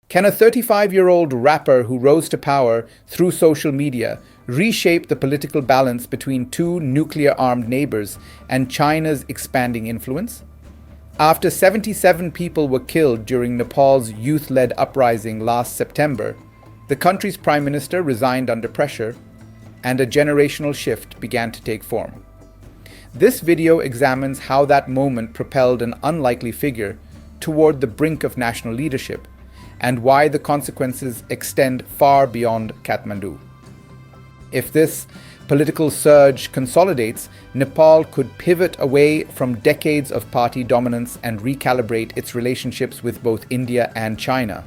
Can a 35-year-old rapper who rose to power through social media reshape the political balance between two nuclear-armed neighbors and China's expanding influence? After 77 people were killed during Nepal's youth-led uprising last September, the country's prime minister resigned under pressure, and a generational shift began to take form. This video examines how that moment propelled an unlikely figure toward the brink of national leadership, and why the consequences extend far beyond Kathmandu. If this political surge consolidates, Nepal could pivot away from decades of party dominance and recalibrate its relationships with both India and China.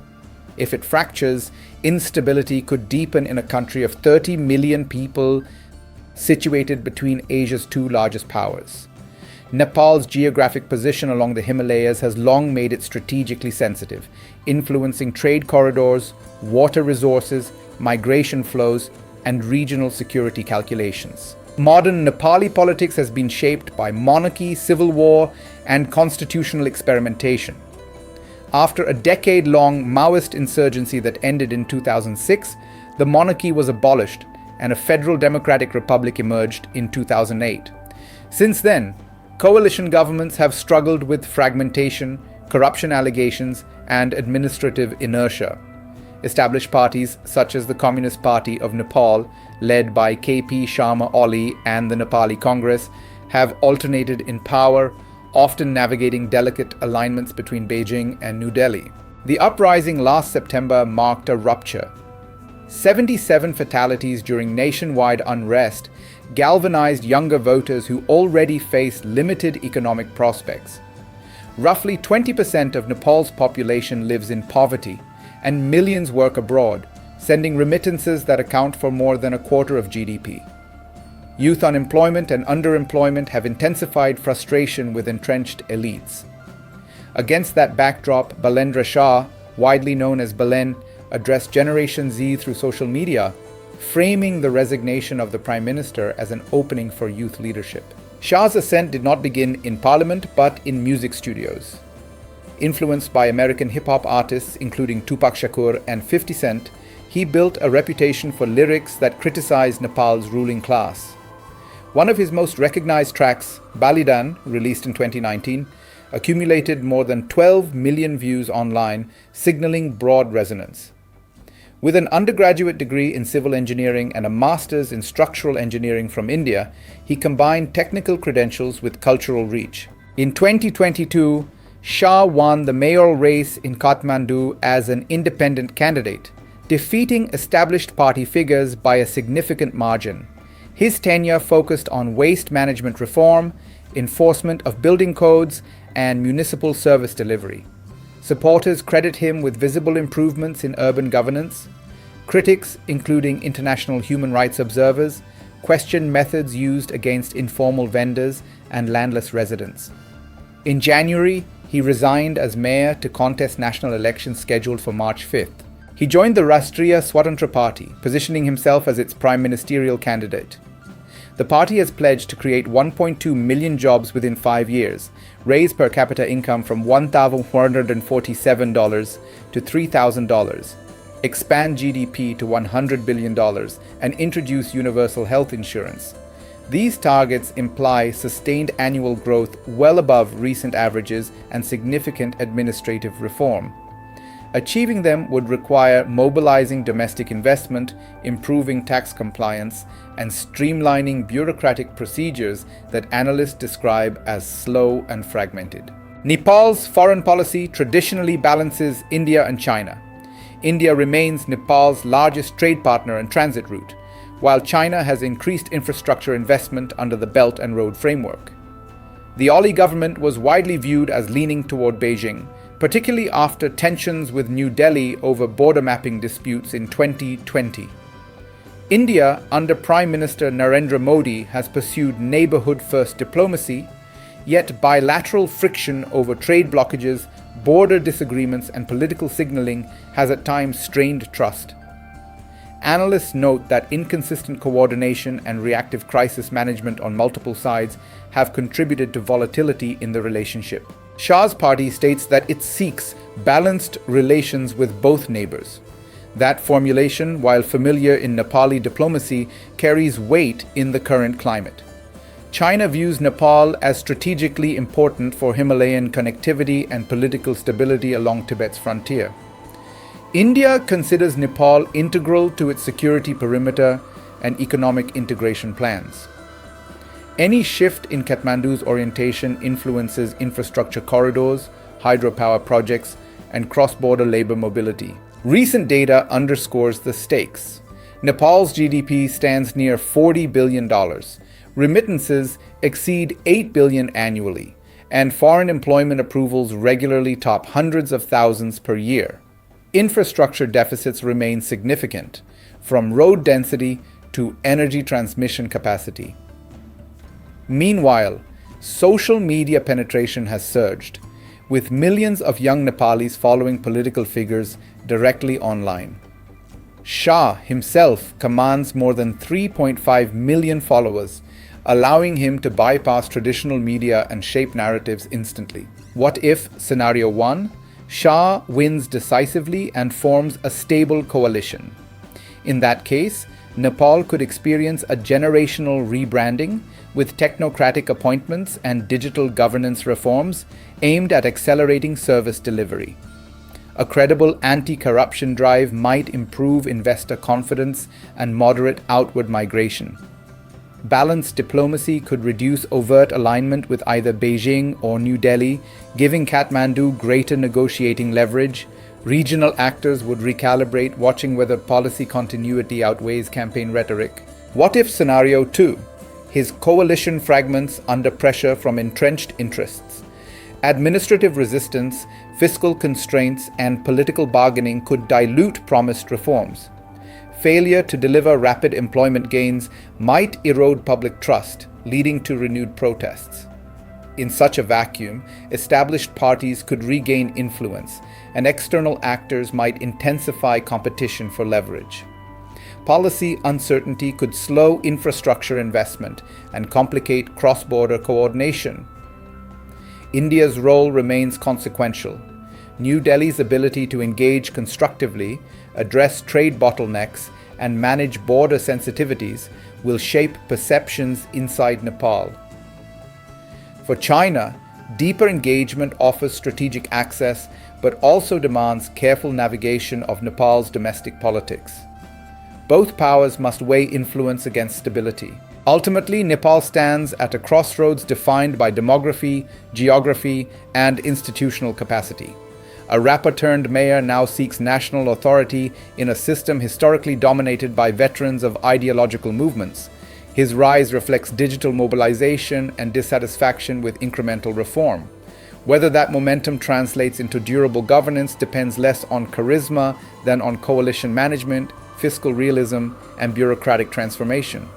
If it fractures, instability could deepen in a country of 30 million people situated between Asia's two largest powers. Nepal's geographic position along the Himalayas has long made it strategically sensitive, influencing trade corridors, water resources, migration flows, and regional security calculations. Modern Nepali politics has been shaped by monarchy, civil war, and constitutional experimentation. After a decade-long Maoist insurgency that ended in 2006, the monarchy was abolished and a federal democratic republic emerged in 2008. Since then, coalition governments have struggled with fragmentation, corruption allegations, and administrative inertia. Established parties such as the Communist Party of Nepal, led by K.P. Sharma Oli and the Nepali Congress, have alternated in power, often navigating delicate alignments between Beijing and New Delhi. The uprising last September marked a rupture. 77 fatalities during nationwide unrest galvanized younger voters who already faced limited economic prospects. Roughly 20% of Nepal's population lives in poverty, and millions work abroad, sending remittances that account for more than a quarter of GDP. Youth unemployment and underemployment have intensified frustration with entrenched elites. Against that backdrop, Balendra Shah, widely known as Balen, addressed Generation Z through social media, framing the resignation of the Prime Minister as an opening for youth leadership. Shah's ascent did not begin in parliament but in music studios. Influenced by American hip-hop artists including Tupac Shakur and 50 Cent, he built a reputation for lyrics that criticized Nepal's ruling class. One of his most recognized tracks, Balidan, released in 2019, accumulated more than 12 million views online, signaling broad resonance. With an undergraduate degree in civil engineering and a master's in structural engineering from India, he combined technical credentials with cultural reach. In 2022, Shah won the mayoral race in Kathmandu as an independent candidate, defeating established party figures by a significant margin. His tenure focused on waste management reform, enforcement of building codes, and municipal service delivery. Supporters credit him with visible improvements in urban governance. Critics, including international human rights observers, question methods used against informal vendors and landless residents. In January, he resigned as mayor to contest national elections scheduled for March 5th. He joined the Rastriya Swatantra party, positioning himself as its prime ministerial candidate. The party has pledged to create 1.2 million jobs within 5 years, raise per capita income from $1,447 to $3,000, expand GDP to $100 billion, and introduce universal health insurance. These targets imply sustained annual growth well above recent averages and significant administrative reform. Achieving them would require mobilizing domestic investment, improving tax compliance, and streamlining bureaucratic procedures that analysts describe as slow and fragmented. Nepal's foreign policy traditionally balances India and China. India remains Nepal's largest trade partner and transit route, while China has increased infrastructure investment under the Belt and Road Framework. The Oli government was widely viewed as leaning toward Beijing, particularly after tensions with New Delhi over border mapping disputes in 2020. India, under Prime Minister Narendra Modi, has pursued neighborhood-first diplomacy, yet bilateral friction over trade blockages, border disagreements, and political signaling has at times strained trust. Analysts note that inconsistent coordination and reactive crisis management on multiple sides have contributed to volatility in the relationship. Shah's party states that it seeks balanced relations with both neighbors. That formulation, while familiar in Nepali diplomacy, carries weight in the current climate. China views Nepal as strategically important for Himalayan connectivity and political stability along Tibet's frontier. India considers Nepal integral to its security perimeter and economic integration plans. Any shift in Kathmandu's orientation influences infrastructure corridors, hydropower projects, and cross-border labor mobility. Recent data underscores the stakes. Nepal's GDP stands near $40 billion. Remittances exceed $8 billion annually, and foreign employment approvals regularly top hundreds of thousands per year. Infrastructure deficits remain significant, from road density to energy transmission capacity. Meanwhile, social media penetration has surged, with millions of young Nepalis following political figures directly online. Shah himself commands more than 3.5 million followers, allowing him to bypass traditional media and shape narratives instantly. What if Scenario 1? Shah wins decisively and forms a stable coalition. In that case, Nepal could experience a generational rebranding with technocratic appointments and digital governance reforms aimed at accelerating service delivery. A credible anti-corruption drive might improve investor confidence and moderate outward migration. Balanced diplomacy could reduce overt alignment with either Beijing or New Delhi, giving Kathmandu greater negotiating leverage. Regional actors would recalibrate, watching whether policy continuity outweighs campaign rhetoric. What if Scenario 2? His coalition fragments under pressure from entrenched interests. Administrative resistance, fiscal constraints, and political bargaining could dilute promised reforms. Failure to deliver rapid employment gains might erode public trust, leading to renewed protests. In such a vacuum, established parties could regain influence, and external actors might intensify competition for leverage. Policy uncertainty could slow infrastructure investment and complicate cross-border coordination. India's role remains consequential. New Delhi's ability to engage constructively, address trade bottlenecks, and manage border sensitivities will shape perceptions inside Nepal. For China, deeper engagement offers strategic access but also demands careful navigation of Nepal's domestic politics. Both powers must weigh influence against stability. Ultimately, Nepal stands at a crossroads defined by demography, geography, and institutional capacity. A rapper-turned-mayor now seeks national authority in a system historically dominated by veterans of ideological movements. His rise reflects digital mobilization and dissatisfaction with incremental reform. Whether that momentum translates into durable governance depends less on charisma than on coalition management, fiscal realism, and bureaucratic transformation.